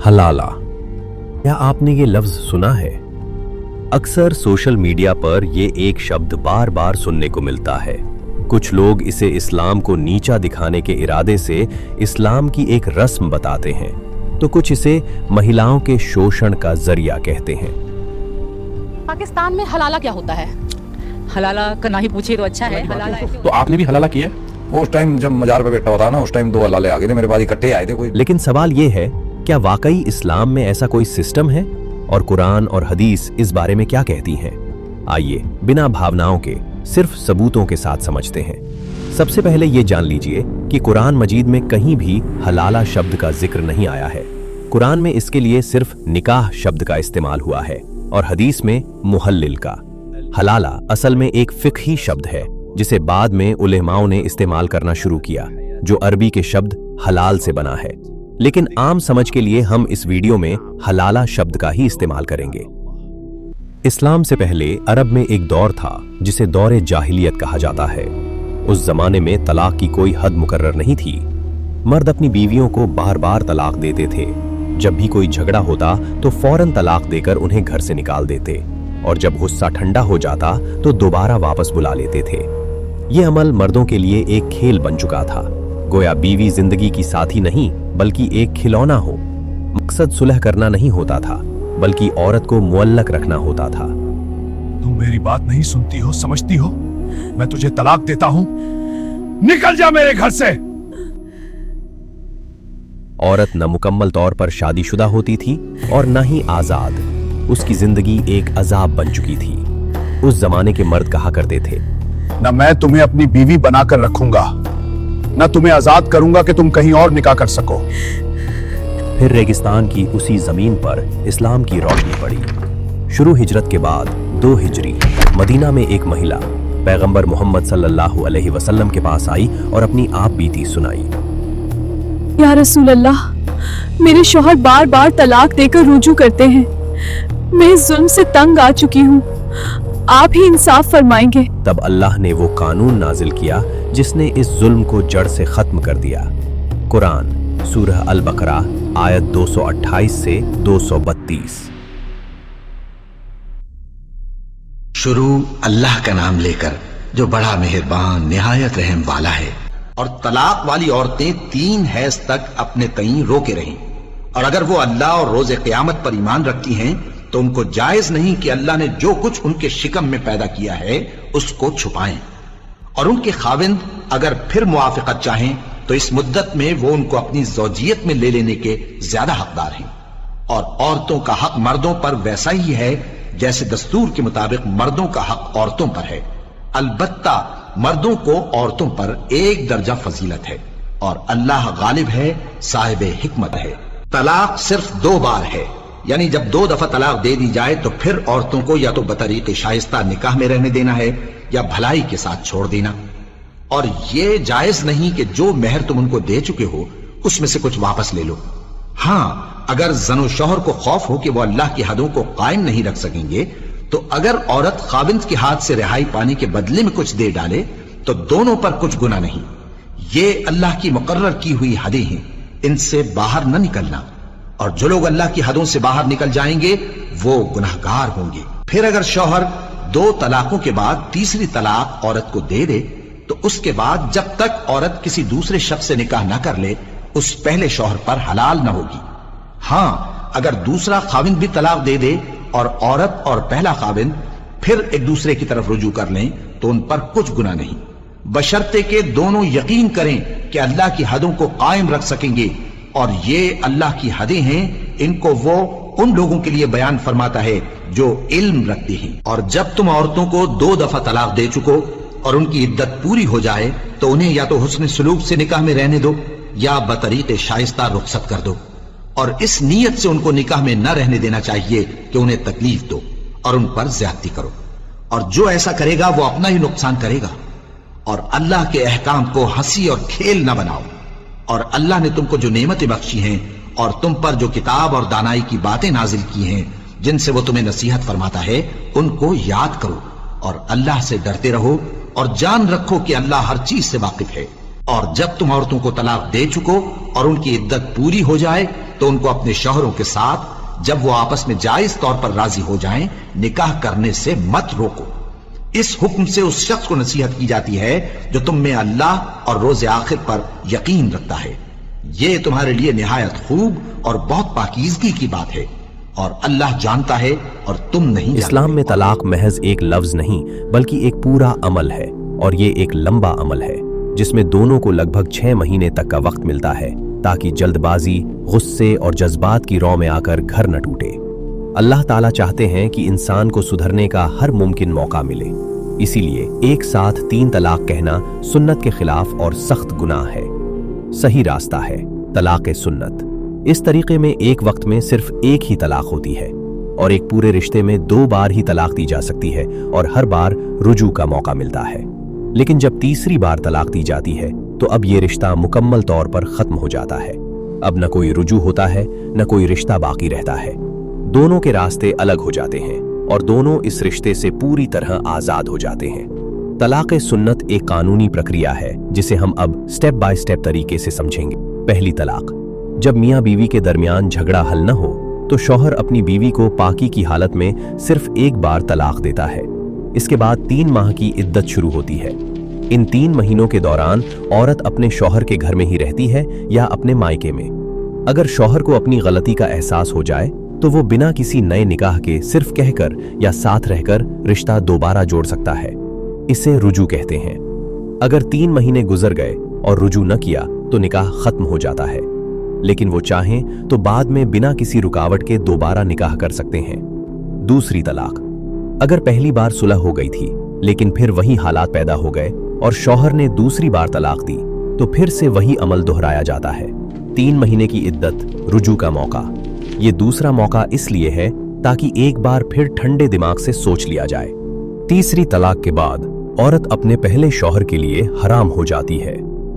हलाला। क्या आपने ये लफ्ज सुना है? अक्सर सोशल मीडिया पर ये एक शब्द बार बार सुनने को मिलता है। कुछ लोग इसे इस्लाम को नीचा दिखाने के इरादे से इस्लाम की एक रस्म बताते हैं, तो कुछ इसे महिलाओं के शोषण का जरिया कहते हैं। पाकिस्तान में हलाला क्या होता है? हलाला का ना ही पूछे तो अच्छा है। हलाला तो आपने भी हलाला किया? उस टाइम जब मजार पे बैठा हुआ था ना, उस टाइम 2 हलाले आ गए थे मेरे पास, इकट्ठे आए थे कोई। लेकिन सवाल ये है, क्या वाकई इस्लाम में ऐसा कोई सिस्टम है और कुरान और हदीस इस बारे में क्या कहती हैं? आइए बिना भावनाओं के सिर्फ सबूतों के साथ समझते हैं। सबसे पहले ये जान लीजिए कि कुरान मजीद में कहीं भी हलाला शब्द का जिक्र नहीं आया है। कुरान में इसके लिए सिर्फ निकाह शब्द का इस्तेमाल हुआ है और हदीस में मुहल्लिल का। हलाला असल में एक फिक्ही शब्द है जिसे बाद में उलेमाओं ने इस्तेमाल करना शुरू किया, जो अरबी के शब्द हलाल से बना है। लेकिन आम समझ के लिए हम इस वीडियो में हलाला शब्द का ही इस्तेमाल करेंगे। इस्लाम से पहले अरब में एक दौर था जिसे दौरे जाहिलियत कहा जाता है। उस जमाने में तलाक की कोई हद मुकर्रर नहीं थी। मर्द अपनी बीवियों को बार बार तलाक देते थे। जब भी कोई झगड़ा होता तो फौरन तलाक देकर उन्हें घर से निकाल देते, और जब गुस्सा ठंडा हो जाता तो दोबारा वापस बुला लेते थे। ये अमल मर्दों के लिए एक खेल बन चुका था। गोया बीवी जिंदगी की साथी नहीं बल्कि एक खिलौना हो। मकसद सुलह करना नहीं होता था, बल्कि औरत को मुअल्लक रखना होता था। तुम मेरी बात नहीं सुनती हो, समझती हो? मैं तुझे तलाक देता हूं, निकल जा मेरे घर से। औरत न मुकम्मल तौर पर शादीशुदा होती थी और न ही आजाद। उसकी जिंदगी एक अजाब बन चुकी थी। उस जमाने के मर्द कहा करते थे, न मैं तुम्हें अपनी बीवी बनाकर रखूंगा, न तुम्हें आजाद करूंगा कि तुम कहीं और निकाह कर सको। फिर रेगिस्तान की उसी जमीन पर इस्लाम की रोशनी पड़ी। शुरू हिजरत के बाद 2 हिजरी मदीना में एक महिला पैगंबर मोहम्मद सल्लल्लाहु अलैहि वसल्लम के पास आई और अपनी आप बीती सुनाई। या रसूल अल्लाह, मेरे शौहर बार बार तलाक देकर रुजू करते हैं। मैं इस जुल्म से तंग आ चुकी हूँ, आप ही इंसाफ फरमाएंगे। तब अल्लाह ने वो कानून नाजिल किया जिसने इस जुल्म को जड़ से खत्म कर दिया। कुरान सूरह अल बकरा आयत 228 से 232। शुरू अल्लाह का नाम लेकर जो बड़ा मेहरबान निहायत रहम वाला है। और तलाक वाली औरतें 3 हैज तक अपने तईं रोके रहीं, और अगर वो अल्लाह और रोज़े क़यामत पर ईमान रखती हैं तो उनको जायज नहीं कि अल्लाह ने जो कुछ उनके शिकम में पैदा किया है उसको छुपाएं। और उनके खाविंद अगर फिर मुआफ़िक़त चाहें तो इस मुद्दत में वो उनको अपनी ज़ौजियत में ले लेने के ज्यादा हकदार हैं। और औरतों का हक मर्दों पर वैसा ही है जैसे दस्तूर के मुताबिक मर्दों का हक औरतों पर है। अलबत्ता मर्दों को औरतों पर 1 दर्जा फजीलत है, और अल्लाह गालिब है, साहिब हिकमत है। तलाक सिर्फ 2 बार है, यानी जब 2 दफा तलाक दे दी जाए तो फिर औरतों को या तो बतरीक़े शाइस्ता निकाह में रहने देना है या भलाई के साथ छोड़ देना। और ये जायज नहीं कि जो मेहर तुम उनको दे चुके हो उसमें से कुछ वापस ले लो। हाँ, अगर जनो शौहर को खौफ हो कि वो अल्लाह की हदों को कायम नहीं रख सकेंगे, तो अगर औरत खाविंद के हाथ से रिहाई पाने के बदले में कुछ दे डाले तो दोनों पर कुछ गुनाह नहीं। ये अल्लाह की मुकर्रर की हुई हदें हैं, इनसे बाहर न निकलना। और जो लोग अल्लाह की हदों से बाहर निकल जाएंगे वो गुनाहगार होंगे। फिर अगर शौहर 2 तलाकों के बाद तीसरी तलाक औरत को दे दे तो उसके बाद जब तक औरत किसी दूसरे शख्स से निकाह न कर ले उस पहले शौहर पर हलाल न होगी। हाँ, अगर दूसरा खाविंद भी तलाक दे दे और औरत और पहला खाविंद फिर एक दूसरे की तरफ रुजू कर लें तो उन पर कुछ गुनाह नहीं, बशर्ते के दोनों यकीन करें कि अल्लाह की हदों को कायम रख सकेंगे। और ये अल्लाह की हदें हैं, इनको वो उन लोगों के लिए बयान फरमाता है जो इल्म रखते हैं। और जब तुम औरतों को 2 दफा तलाक दे चुको और उनकी इद्दत पूरी हो जाए तो उन्हें या तो हुस्न सुलूक से निकाह में रहने दो या बतरीक़े शाइस्ता रुखसत कर दो। और इस नीयत से उनको निकाह में न रहने देना चाहिए कि उन्हें तकलीफ दो और उन पर ज्यादती करो। और जो ऐसा करेगा वो अपना ही नुकसान करेगा। और अल्लाह के अहकाम को हंसी और खेल न बनाओ। और अल्लाह ने तुमको जो नेमतें बख्शी हैं और तुम पर जो किताब और दानाई की बातें नाजिल की हैं जिनसे वो तुम्हें नसीहत फरमाता है, उनको याद करो और अल्लाह से डरते रहो और जान रखो कि अल्लाह हर चीज से वाकिफ है। और जब तुम औरतों को तलाक दे चुको और उनकी इद्दत पूरी हो जाए تو उनको अपने शौहरों के साथ जब वो आपस में जायज तौर पर राजी हो जाएं, निकाह करने से मत रोको। इस हुक्म से उस शख्स को नसीहत की जाती है जो तुम में अल्लाह और रोज़े आखिर पर यकीन रखता है। ये तुम्हारे लिए निहायत खूब और बहुत पाकीज़गी की बात है, और अल्लाह जानता है और तुम नहीं। इस्लाम में तलाक महज एक लफ्ज नहीं बल्कि एक पूरा अमल है, और ये एक लंबा अमल है जिसमें दोनों को लगभग 6 महीने तक का वक्त मिलता है ताकि जल्दबाजी, गुस्से और जज्बात की रौ में आकर घर न टूटे। अल्लाह ताला चाहते हैं कि इंसान को सुधरने का हर मुमकिन मौका मिले, इसीलिए एक साथ 3 तलाक कहना सुन्नत के खिलाफ और सख्त गुनाह है। सही रास्ता है तलाक सुन्नत। इस तरीके में एक वक्त में सिर्फ एक ही तलाक होती है और एक पूरे रिश्ते में 2 बार ही तलाक दी जा सकती है और हर बार रुजू का मौका मिलता है। लेकिन जब तीसरी बार तलाक दी जाती है तो अब ये रिश्ता मुकम्मल तौर पर खत्म हो जाता है। अब न कोई रुजू होता है, न कोई रिश्ता बाकी रहता है। दोनों के रास्ते अलग हो जाते हैं और दोनों इस रिश्ते से पूरी तरह आजाद हो जाते हैं। तलाक सुन्नत एक कानूनी प्रक्रिया है जिसे हम अब स्टेप बाय स्टेप तरीके से समझेंगे। पहली तलाक। जब मियाँ बीवी के दरमियान झगड़ा हल न हो तो शौहर अपनी बीवी को पाकी की हालत में सिर्फ एक बार तलाक देता है। इसके बाद 3 माह की इद्दत शुरू होती है। इन 3 महीनों के दौरान औरत अपने शौहर के घर में ही रहती है या अपने मायके में। अगर शौहर को अपनी गलती का एहसास हो जाए तो वो बिना किसी नए निकाह के सिर्फ कहकर या साथ रहकर रिश्ता दोबारा जोड़ सकता है। इसे रुजू कहते हैं। अगर 3 महीने गुजर गए और रुजू न किया तो निकाह खत्म हो जाता है, लेकिन वो चाहें तो बाद में बिना किसी रुकावट के दोबारा निकाह कर सकते हैं। दूसरी तलाक। अगर पहली बार सुलह हो गई थी लेकिन फिर वही हालात पैदा हो गए और शौहर ने दूसरी बार तलाक दी तो फिर से वही अमल दोहराया जाता है। 3 महीने की इद्दत, रुजू का मौका। ये दूसरा मौका इसलिए है ताकि एक बार फिर ठंडे दिमाग से सोच लिया जाए। तीसरी तलाक के बाद औरत अपने पहले शौहर के लिए हराम हो जाती है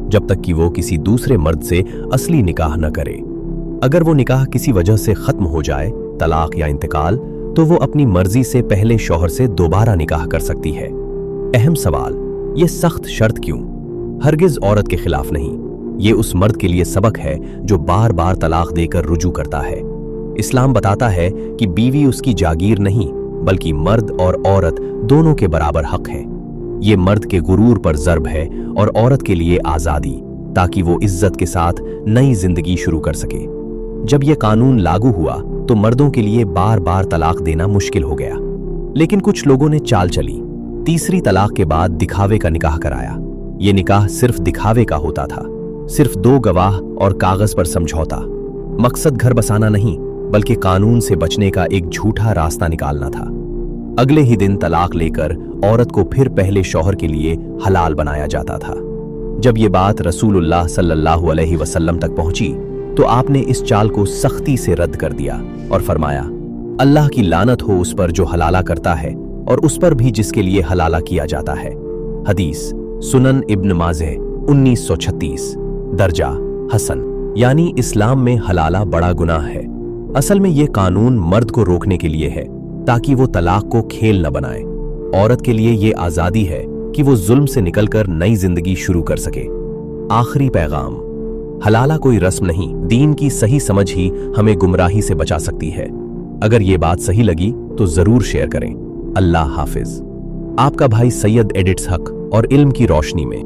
जब तक कि वो किसी दूसरे मर्द से असली निकाह न करे। अगर वो निकाह किसी वजह से खत्म हो जाए, तलाक या इंतकाल, तो वो अपनी मर्जी से पहले शौहर से दोबारा निकाह कर सकती है। अहम सवाल, ये सख्त शर्त क्यों? हरगिज औरत के खिलाफ नहीं, ये उस मर्द के लिए सबक है जो बार बार तलाक देकर रुजू करता है। इस्लाम बताता है कि बीवी उसकी जागीर नहीं बल्कि मर्द और औरत दोनों के बराबर हक है। ये मर्द के गुरूर पर ज़र्ब है और औरत के लिए आज़ादी, ताकि वो इज्जत के साथ नई जिंदगी शुरू कर सके। जब ये कानून लागू हुआ तो मर्दों के लिए बार बार तलाक देना मुश्किल हो गया, लेकिन कुछ लोगों ने चाल चली। तीसरी तलाक के बाद दिखावे का निकाह कराया। ये निकाह सिर्फ दिखावे का होता था, सिर्फ 2 गवाह और कागज पर समझौता। मकसद घर बसाना नहीं बल्कि कानून से बचने का एक झूठा रास्ता निकालना था। अगले ही दिन तलाक लेकर औरत को फिर पहले शौहर के लिए हलाल बनाया जाता था। जब ये बात रसूलुल्लाह सल्लल्लाहु अलैहि वसल्लम तक पहुंची तो आपने इस चाल को सख्ती से रद्द कर दिया और फरमाया, अल्लाह की लानत हो उस पर जो हलाला करता है और उस पर भी जिसके लिए हलाला किया जाता है। हदीस सुनन इब्न माजे 1936। दर्जा हसन। यानी इस्लाम में हलाला बड़ा गुनाह है। असल में ये कानून मर्द को रोकने के लिए है ताकि वो तलाक को खेल न बनाए। औरत के लिए ये आजादी है कि वो जुल्म से निकलकर नई जिंदगी शुरू कर सके। आखिरी पैगाम, हलाला कोई रस्म नहीं, दीन की सही समझ ही हमें गुमराही से बचा सकती है। अगर ये बात सही लगी तो जरूर शेयर करें। अल्लाह हाफिज। आपका भाई सैयद एडिट्स हक और इल्म की रोशनी में।